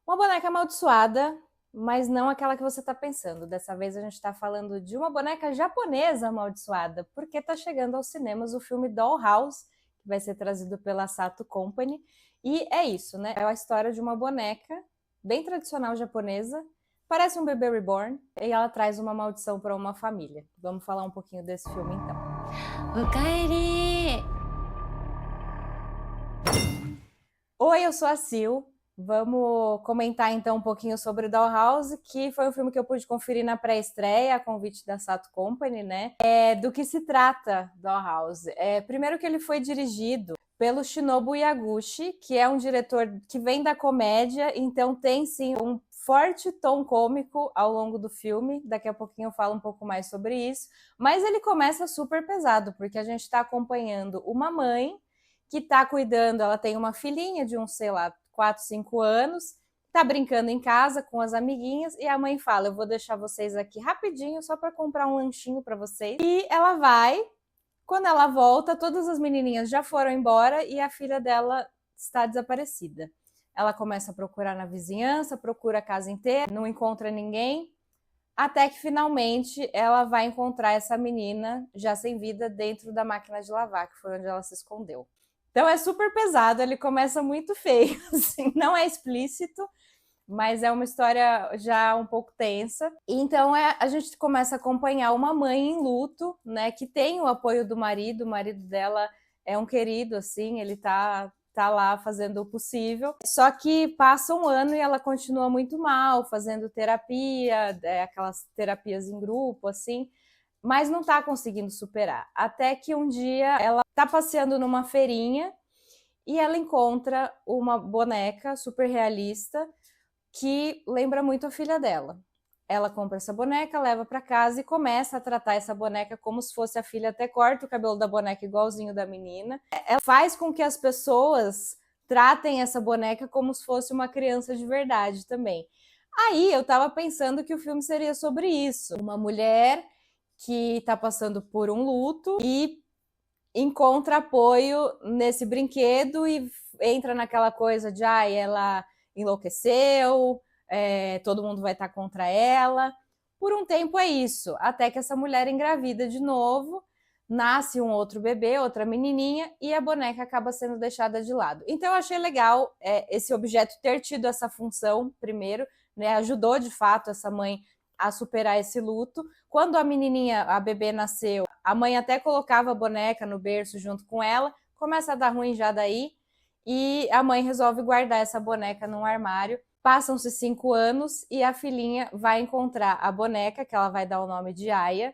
Uma boneca amaldiçoada, mas não aquela que você está pensando. Dessa vez a gente está falando de uma boneca japonesa amaldiçoada, porque está chegando aos cinemas o filme Dollhouse, que vai ser trazido pela Sato Company. E é isso, né? É a história de uma boneca bem tradicional japonesa, parece um bebê reborn, e ela traz uma maldição para uma família. Vamos falar um pouquinho desse filme então. おかえり。Oi, eu sou a Sil. Vamos comentar então um pouquinho sobre Dollhouse, que foi um filme que eu pude conferir na pré-estreia, a convite da Sato Company, né? Do que se trata Dollhouse? Primeiro que ele foi dirigido pelo Shinobu Yaguchi, que é um diretor que vem da comédia, então tem sim um forte tom cômico ao longo do filme. Daqui a pouquinho eu falo um pouco mais sobre isso. Mas ele começa super pesado, porque a gente está acompanhando uma mãe que tá cuidando, ela tem uma filhinha de uns, sei lá, 4, 5 anos, tá brincando em casa com as amiguinhas e a mãe fala: "Eu vou deixar vocês aqui rapidinho só para comprar um lanchinho para vocês". E ela vai. Quando ela volta, todas as menininhas já foram embora e a filha dela está desaparecida. Ela começa a procurar na vizinhança, procura a casa inteira, não encontra ninguém, até que finalmente ela vai encontrar essa menina já sem vida dentro da máquina de lavar, que foi onde ela se escondeu. Então é super pesado, ele começa muito feio, assim, não é explícito, mas é uma história já um pouco tensa. Então a gente começa a acompanhar uma mãe em luto, né, que tem o apoio do marido, o marido dela é um querido, assim, ele tá lá fazendo o possível. Só que passa um ano e ela continua muito mal, fazendo terapia, aquelas terapias em grupo, assim, mas não tá conseguindo superar. Até que um dia ela tá passeando numa feirinha e ela encontra uma boneca super realista que lembra muito a filha dela. Ela compra essa boneca, leva para casa e começa a tratar essa boneca como se fosse a filha, até corta o cabelo da boneca igualzinho da menina. Ela faz com que as pessoas tratem essa boneca como se fosse uma criança de verdade também. Aí eu tava pensando que o filme seria sobre isso. Uma mulher que tá passando por um luto e encontra apoio nesse brinquedo e entra naquela coisa de ela enlouqueceu, todo mundo vai estar contra ela. Por um tempo é isso, até que essa mulher engravida de novo, nasce um outro bebê, outra menininha, e a boneca acaba sendo deixada de lado. Então eu achei legal esse objeto ter tido essa função primeiro, né? Ajudou de fato essa mãe a superar esse luto. Quando a menininha, a bebê nasceu, a mãe até colocava a boneca no berço junto com ela, começa a dar ruim já daí, e a mãe resolve guardar essa boneca num armário. Passam-se 5 anos e a filhinha vai encontrar a boneca, que ela vai dar o nome de Aya,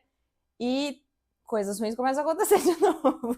e coisas ruins começam a acontecer de novo.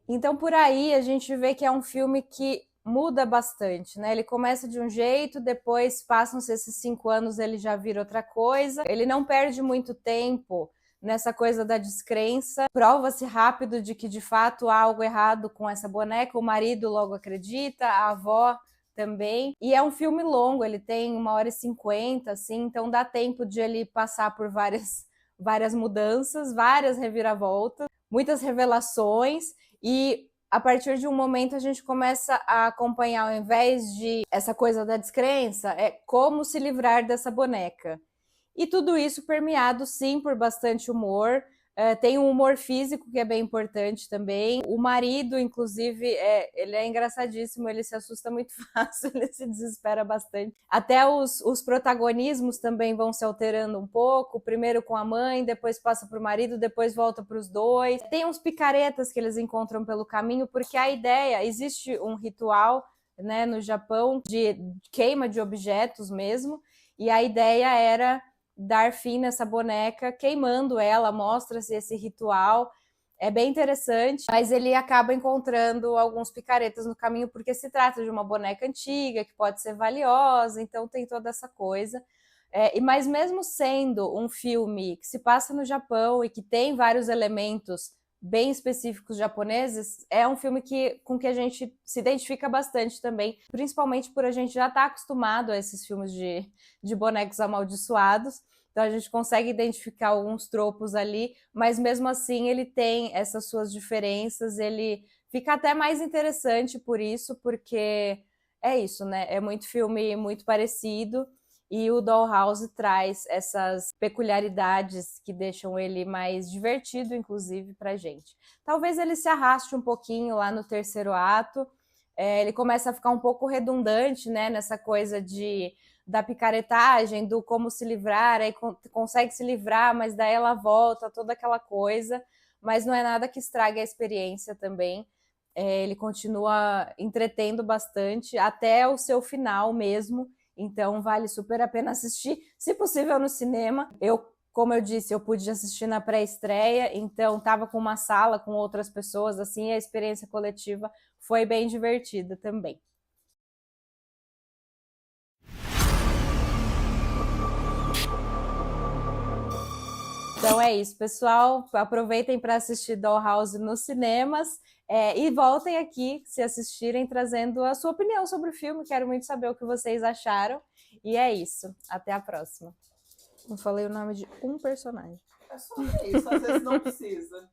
Então, por aí, a gente vê que é um filme que muda bastante, né? Ele começa de um jeito, depois passam-se esses 5 anos, ele já vira outra coisa. Ele não perde muito tempo nessa coisa da descrença. Prova-se rápido de que, de fato, há algo errado com essa boneca. O marido logo acredita, a avó também. E é um filme longo, ele tem 1h50, assim, então dá tempo de ele passar por várias mudanças, várias reviravoltas, muitas revelações. E a partir de um momento a gente começa a acompanhar, ao invés de essa coisa da descrença, é como se livrar dessa boneca. E tudo isso permeado, sim, por bastante humor. Tem um humor físico que é bem importante também. O marido, inclusive, ele é engraçadíssimo, ele se assusta muito fácil, ele se desespera bastante. Até os protagonismos também vão se alterando um pouco, primeiro com a mãe, depois passa para o marido, depois volta para os dois. Tem uns picaretas que eles encontram pelo caminho, porque a ideia, existe um ritual, né, no Japão de queima de objetos mesmo, e a ideia era dar fim nessa boneca, queimando ela, mostra-se esse ritual. É bem interessante, mas ele acaba encontrando alguns picaretas no caminho, porque se trata de uma boneca antiga, que pode ser valiosa, então tem toda essa coisa. Mas mesmo sendo um filme que se passa no Japão e que tem vários elementos bem específicos japoneses, é um filme com que a gente se identifica bastante também, principalmente por a gente já estar acostumado a esses filmes de bonecos amaldiçoados. Então a gente consegue identificar alguns tropos ali, mas mesmo assim ele tem essas suas diferenças, ele fica até mais interessante por isso, porque é isso, né? É muito filme muito parecido. E o Dollhouse traz essas peculiaridades que deixam ele mais divertido, inclusive, pra gente. Talvez ele se arraste um pouquinho lá no terceiro ato. Ele começa a ficar um pouco redundante, né? Nessa coisa da picaretagem, do como se livrar, aí consegue se livrar, mas daí ela volta, toda aquela coisa. Mas não é nada que estrague a experiência também. Ele continua entretendo bastante até o seu final mesmo. Então vale super a pena assistir, se possível no cinema. Como eu disse, eu pude assistir na pré-estreia, então estava com uma sala com outras pessoas, assim, a experiência coletiva foi bem divertida também. Então é isso, pessoal. Aproveitem para assistir Dollhouse nos cinemas e voltem aqui, se assistirem, trazendo a sua opinião sobre o filme. Quero muito saber o que vocês acharam. E é isso. Até a próxima. Não falei o nome de um personagem. É só isso, às vezes não precisa.